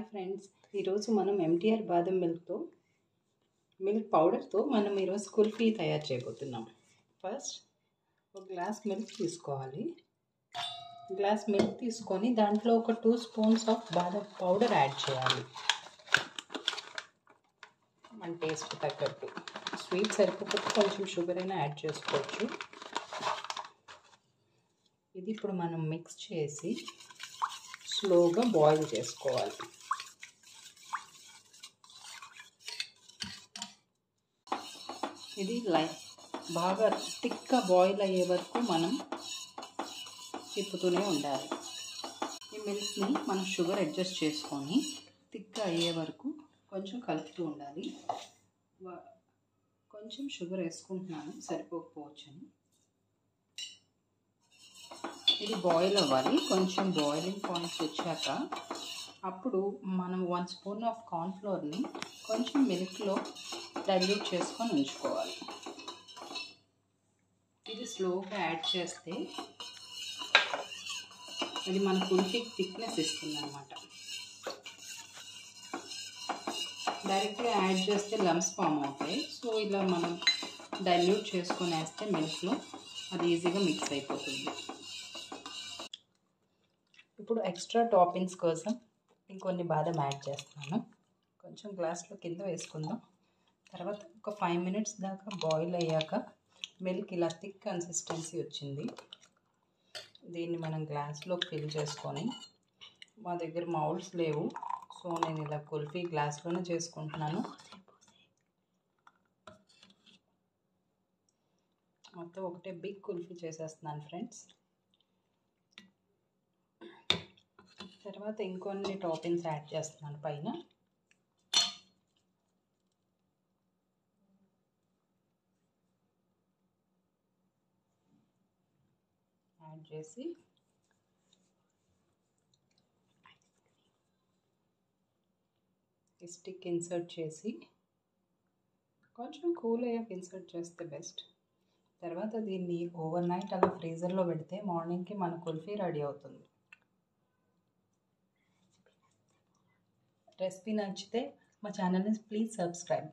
Hi friends, ఈరోజు మనం MTR బాదం మిల్క్ పౌడర్తో మనం ఈరోజు కుల్ఫీ తయారు చేయబోతున్నాం. ఫస్ట్ ఒక గ్లాస్ మిల్క్ తీసుకోవాలి. గ్లాస్ మిల్క్ తీసుకొని దాంట్లో ఒక 2 స్పూన్స్ ఆఫ్ బాదం పౌడర్ యాడ్ చేయాలి. మన టేస్ట్ తగ్గట్టు. స్వీట్ సరిపోతే కొంచెం షుగర్ అయినా యాడ్ చేసుకోవచ్చు. ఇది ఇప్పుడు మనం మిక్స్ చేసి స్లోగా బాయిల్ చేసుకోవాలి. ఇది బాగా థిక్గా బాయిల్ అయ్యే వరకు మనం తిప్పుతూనే ఉండాలి. ఈ మిల్క్ని మనం షుగర్ అడ్జస్ట్ చేసుకొని థిక్గా అయ్యే వరకు కొంచెం కలుపుతూ ఉండాలి. కొంచెం షుగర్ వేసుకుంటున్నాను, సరిపోకపోవచ్చని. ఇది బాయిల్ అవ్వాలి. కొంచెం బాయిలింగ్ పాయింట్ వచ్చాక అప్పుడు మనం 1 స్పూన్ ఆఫ్ కార్న్ఫ్లోర్ని కొంచెం మిల్క్లో డైల్యూట్ చేసుకొని ఉంచుకోవాలి. ఇది స్లోగా యాడ్ చేస్తే అది మన కుల్ఫీకి థిక్నెస్ ఇస్తుంది అన్నమాట. డైరెక్ట్గా యాడ్ చేస్తే లమ్స్ ఫామ్ అవుతాయి. సో ఇలా మనం డైల్యూట్ చేసుకొని వేస్తే మిల్క్లో అది ఈజీగా మిక్స్ అయిపోతుంది. ఇప్పుడు ఎక్స్ట్రా టాపింగ్స్ కోసం ఇంకొన్ని బాదం యాడ్ చేస్తున్నాను. కొంచెం గ్లాస్లో కింద వేసుకుందాం. తర్వాత ఒక 5 మినిట్స్ దాకా బాయిల్ అయ్యాక మిల్క్ ఇలా థిక్ కన్సిస్టెన్సీ వచ్చింది. దీన్ని మనం గ్లాస్లో ఫిల్ చేసుకొని, మా దగ్గర మౌల్డ్స్ లేవు, సో నేను ఇలా కుల్ఫీ గ్లాస్లోనే చేసుకుంటున్నాను. మొత్తం ఒకటే బిగ్ కుల్ఫీ చేసేస్తున్నాను ఫ్రెండ్స్. తర్వాత ఇంకొన్ని టాపింగ్స్ యాడ్ చేస్తున్నాను పైన. యాడ్ చేసి ఈ స్టిక్ ఇన్సర్ట్ చేసి కొంచెం కూల్ అయ్యాక ఇన్సర్ట్ చేస్తే బెస్ట్. తర్వాత దీన్ని ఓవర్ నైట్ అలా ఫ్రీజర్లో పెడితే మార్నింగ్కి మన కుల్ఫీ రెడీ అవుతుంది. రెసిపీ నచ్చితే మా ఛానల్ని ప్లీజ్ సబ్స్క్రైబ్.